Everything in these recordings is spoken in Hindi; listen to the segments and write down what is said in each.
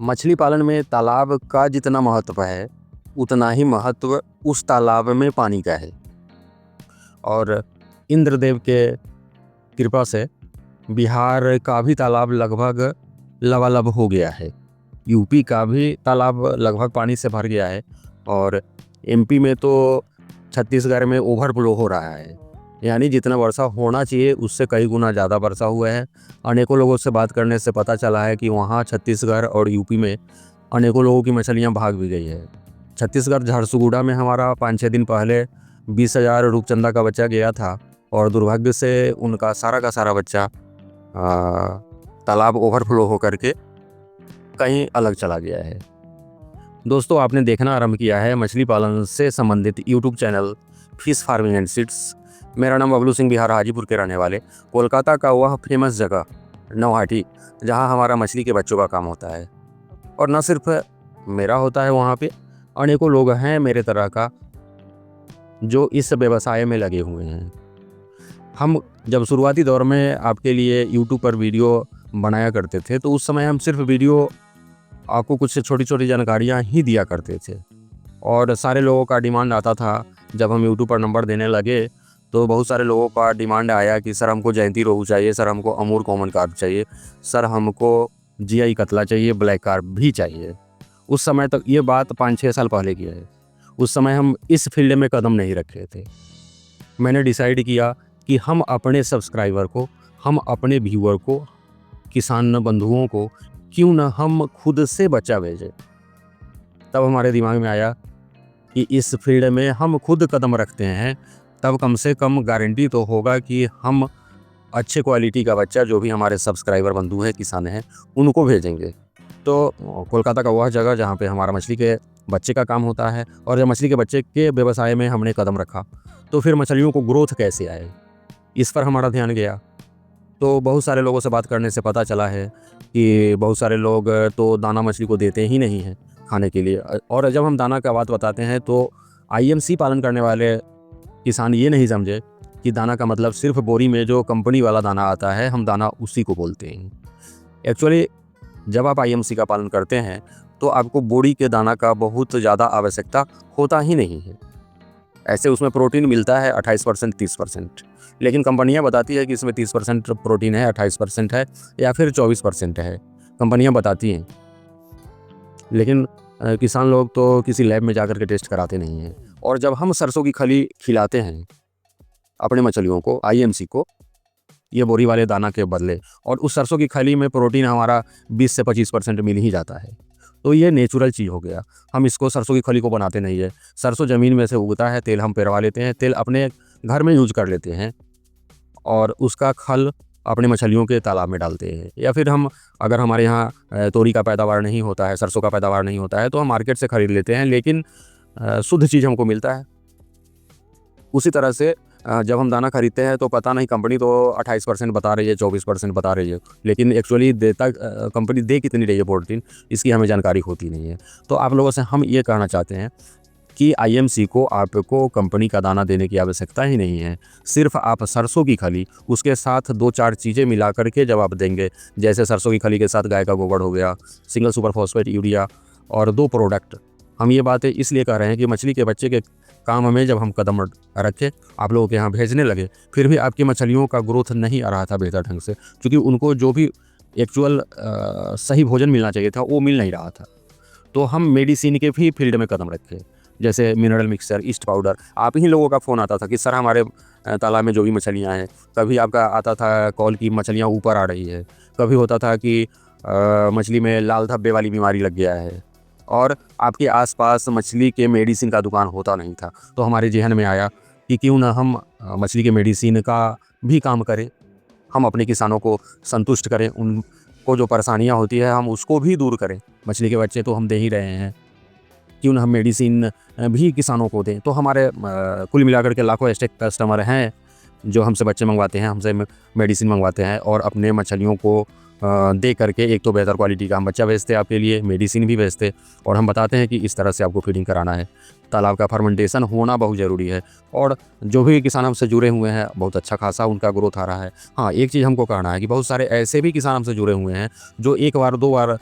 मछली पालन में तालाब का जितना महत्व है, उतना ही महत्व उस तालाब में पानी का है। और इंद्रदेव के कृपा से बिहार का भी तालाब लगभग लबालब हो गया है। यूपी का भी तालाब लगभग पानी से भर गया है और एमपी में तो छत्तीसगढ़ में ओवरफ्लो हो रहा है। यानी जितना वर्षा होना चाहिए उससे कई गुना ज़्यादा वर्षा हुआ है। अनेकों लोगों से बात करने से पता चला है कि वहाँ छत्तीसगढ़ और यूपी में अनेकों लोगों की मछलियाँ भाग भी गई है। छत्तीसगढ़ झारसुगुड़ा में हमारा 5-6 दिन पहले 20,000 रूपचंदा का बच्चा गया था और दुर्भाग्य से उनका सारा का सारा बच्चा तालाब ओवरफ्लो होकर के कहीं अलग चला गया है। दोस्तों, आपने देखना आरंभ किया है मछली पालन से संबंधित YouTube channel fish farming and seeds. मेरा नाम बबलू सिंह, बिहार हाजीपुर के रहने वाले। कोलकाता का वह फेमस जगह नौहाटी, जहां हमारा मछली के बच्चों का काम होता है। और न सिर्फ मेरा होता है, वहां पे अनेकों लोग हैं मेरे तरह का जो इस व्यवसाय में लगे हुए हैं। हम जब शुरुआती दौर में आपके लिए यूट्यूब पर वीडियो बनाया करते थे तो उस समय हम सिर्फ वीडियो आपको कुछ छोटी छोटी जानकारियाँ ही दिया करते थे और सारे लोगों का डिमांड आता था। जब हम यूट्यूब पर नंबर देने लगे तो बहुत सारे लोगों का डिमांड आया कि सर हमको जयंती रोहू चाहिए, सर हमको अमूर कॉमन कार्प चाहिए, सर हमको जीआई कतला चाहिए, ब्लैक कार्प भी चाहिए। उस समय तक ये बात 5-6 साल पहले की है। उस समय हम इस फील्ड में कदम नहीं रखे थे। मैंने डिसाइड किया कि हम अपने सब्सक्राइबर को, हम अपने व्यूअर को, किसान बंधुओं को क्यों ना हम खुद से बच्चा भेजें। तब हमारे दिमाग में आया कि इस फील्ड में हम खुद कदम रखते हैं तब कम से कम गारंटी तो होगा कि हम अच्छे क्वालिटी का बच्चा, जो भी हमारे सब्सक्राइबर बंधु हैं, किसान हैं, उनको भेजेंगे। तो कोलकाता का वह जगह जहाँ पे हमारा मछली के बच्चे का काम होता है, और जब मछली के बच्चे के व्यवसाय में हमने कदम रखा तो फिर मछलियों को ग्रोथ कैसे आए, इस पर हमारा ध्यान गया। तो बहुत सारे लोगों से बात करने से पता चला है कि बहुत सारे लोग तो दाना मछली को देते ही नहीं हैं खाने के लिए। और जब हम दाना का बात बताते हैं तो आईएमसी पालन करने वाले किसान ये नहीं समझे कि दाना का मतलब सिर्फ बोरी में जो कंपनी वाला दाना आता है, हम दाना उसी को बोलते हैं। एक्चुअली जब आप आईएमसी का पालन करते हैं तो आपको बोरी के दाना का बहुत ज़्यादा आवश्यकता होता ही नहीं है। ऐसे उसमें प्रोटीन मिलता है 28%, 30%, लेकिन कंपनियां बताती है कि इसमें 30% प्रोटीन है, 28% है या फिर 24% है, कंपनियां बताती हैं। लेकिन किसान लोग तो किसी लैब में जाकर के टेस्ट कराते नहीं हैं। और जब हम सरसों की खली खिलाते हैं अपने मछलियों को, आईएमसी को, ये बोरी वाले दाना के बदले, और उस सरसों की खली में प्रोटीन हमारा 20 से 25% मिल ही जाता है, तो ये नेचुरल चीज़ हो गया। हम इसको सरसों की खली को बनाते नहीं है। सरसों ज़मीन में से उगता है, तेल हम पेरवा लेते हैं, तेल अपने घर में यूज कर लेते हैं और उसका खल अपने मछलियों के तालाब में डालते हैं। या फिर हम, अगर हमारे यहाँ तोरी का पैदावार नहीं होता है, सरसों का पैदावार नहीं होता है, तो हम मार्केट से ख़रीद लेते हैं, लेकिन शुद्ध चीज़ हमको मिलता है। उसी तरह से जब हम दाना खरीदते हैं तो पता नहीं, कंपनी तो 28% बता रही है, 24% बता रही है, लेकिन एक्चुअली देता कंपनी दे कितनी रही है प्रोटीन, इसकी हमें जानकारी होती नहीं है। तो आप लोगों से हम ये कहना चाहते हैं कि आईएमसी को आपको कंपनी का दाना देने की आवश्यकता ही नहीं है। सिर्फ आप सरसों की खली, उसके साथ 2-4 चीज़ें मिला करके जब आप देंगे, जैसे सरसों की खली के साथ गाय का गोबर हो गया, सिंगल सुपर फॉस्फेट यूरिया और 2 प्रोडक्ट। हम ये बातें इसलिए कह रहे हैं कि मछली के बच्चे के काम में जब हम कदम रखे, आप लोगों के यहाँ भेजने लगे, फिर भी आपकी मछलियों का ग्रोथ नहीं आ रहा था बेहतर ढंग से, क्योंकि उनको जो भी एक्चुअल सही भोजन मिलना चाहिए था वो मिल नहीं रहा था। तो हम मेडिसिन के भी फील्ड में कदम रखे, जैसे मिनरल मिक्सचर, ईस्ट पाउडर। आप ही लोगों का फ़ोन आता था कि सर हमारे तालाब में जो भी मछलियाँ हैं, कभी आपका आता था कॉल की मछलियाँ ऊपर आ रही है, कभी होता था कि मछली में लाल धब्बे वाली बीमारी लग गया है, और आपके आसपास मछली के मेडिसिन का दुकान होता नहीं था। तो हमारे जहन में आया कि क्यों ना हम मछली के मेडिसिन का भी काम करें, हम अपने किसानों को संतुष्ट करें, उनको जो परेशानियां होती है हम उसको भी दूर करें। मछली के बच्चे तो हम दे ही रहे हैं, क्यों ना हम मेडिसिन भी किसानों को दें। तो हमारे कुल मिलाकर के लाखों ऐसे कस्टमर हैं जो हमसे बच्चे मंगवाते हैं, हमसे मेडिसिन मंगवाते हैं और अपने मछलियों को दे करके एक तो बेहतर क्वालिटी का हम बच्चा भेजते हैं आपके लिए, मेडिसिन भी भेजते और हम बताते हैं कि इस तरह से आपको फीडिंग कराना है। तालाब का फर्मेंटेशन होना बहुत ज़रूरी है और जो भी किसान हमसे जुड़े हुए हैं बहुत अच्छा खासा उनका ग्रोथ आ रहा है। हाँ, एक चीज़ हमको कहना है कि बहुत सारे ऐसे भी किसान हमसे जुड़े हुए हैं जो एक बार 2 बार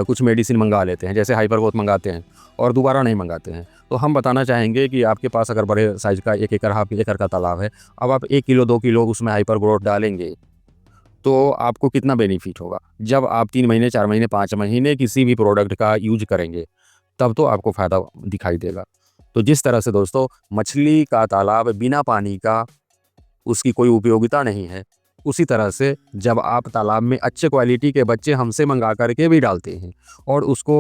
कुछ मेडिसिन मंगा लेते हैं, जैसे हाइपर ग्रोथ मंगाते हैं और दोबारा नहीं मंगाते हैं। तो हम बताना चाहेंगे कि आपके पास अगर बड़े साइज़ का 1 एकड़, हाफ एकड़ का तालाब है, अब आप 1 किलो 2 किलो उसमें हाइपर ग्रोथ डालेंगे तो आपको कितना बेनिफिट होगा। जब आप 3 महीने, 4 महीने, 5 महीने किसी भी प्रोडक्ट का यूज़ करेंगे, तब तो आपको फ़ायदा दिखाई देगा। तो जिस तरह से दोस्तों मछली का तालाब बिना पानी का उसकी कोई उपयोगिता नहीं है, उसी तरह से जब आप तालाब में अच्छे क्वालिटी के बच्चे हमसे मंगा कर के भी डालते हैं और उसको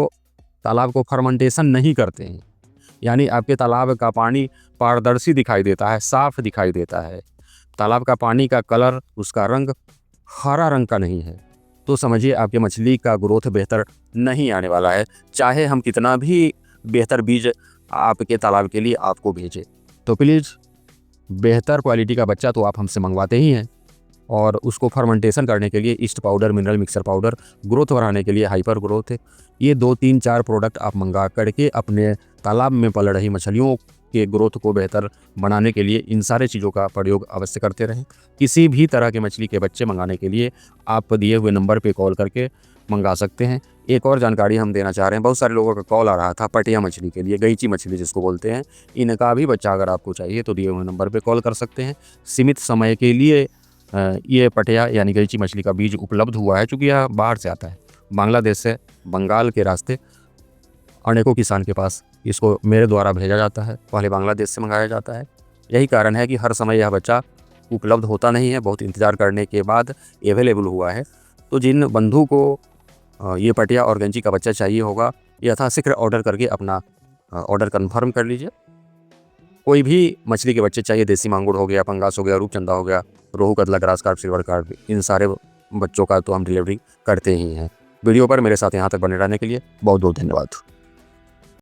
तालाब को फर्मेंटेशन नहीं करते हैं, यानी आपके तालाब का पानी पारदर्शी दिखाई देता है, साफ़ दिखाई देता है। तालाब का पानी का कलर, उसका रंग हरा रंग का नहीं है, तो समझिए आपकी मछली का ग्रोथ बेहतर नहीं आने वाला है, चाहे हम कितना भी बेहतर बीज आपके तालाब के लिए आपको भेजें। तो प्लीज़ बेहतर क्वालिटी का बच्चा तो आप हमसे मंगवाते ही हैं और उसको फर्मेंटेशन करने के लिए east powder, mineral mixer powder, growth बढ़ाने के लिए हाइपर ग्रोथ है, ये 2, 3, 4 प्रोडक्ट आप मंगा करके अपने तालाब में पल रही मछलियों के ग्रोथ को बेहतर बनाने के लिए इन सारे चीज़ों का प्रयोग अवश्य करते रहें। किसी भी तरह के मछली के बच्चे मंगाने के लिए आप दिए हुए नंबर पे कॉल करके मंगा सकते हैं। एक और जानकारी हम देना चाह रहे हैं, बहुत सारे लोगों का कॉल आ रहा था पटिया मछली के लिए, गईची मछली जिसको बोलते हैं, इनका भी बच्चा अगर आपको चाहिए तो दिए हुए नंबर पे कॉल कर सकते हैं। सीमित समय के लिए ये पटिया यानी गईची मछली का बीज उपलब्ध हुआ है, चूँकि यह बाहर से आता है, बांग्लादेश से बंगाल के रास्ते अनेकों किसान के पास इसको मेरे द्वारा भेजा जाता है, पहले बांग्लादेश से मंगाया जाता है। यही कारण है कि हर समय यह बच्चा उपलब्ध होता नहीं है, बहुत इंतज़ार करने के बाद अवेलेबल हुआ है। तो जिन बंधु को ये पटिया और गंजी का बच्चा चाहिए होगा, यथाशीघ्र ऑर्डर करके अपना ऑर्डर कन्फर्म कर लीजिए। कोई भी मछली के बच्चे चाहिए, देसी मांगुर हो गया, पंगास हो गया, रूपचंदा हो गया, रोहू, कतला, ग्रास कार्प, सिल्वर कार्प, इन सारे बच्चों का तो हम डिलीवरी करते ही हैं। वीडियो पर मेरे साथ यहाँ तक बने रहने के लिए बहुत बहुत धन्यवाद।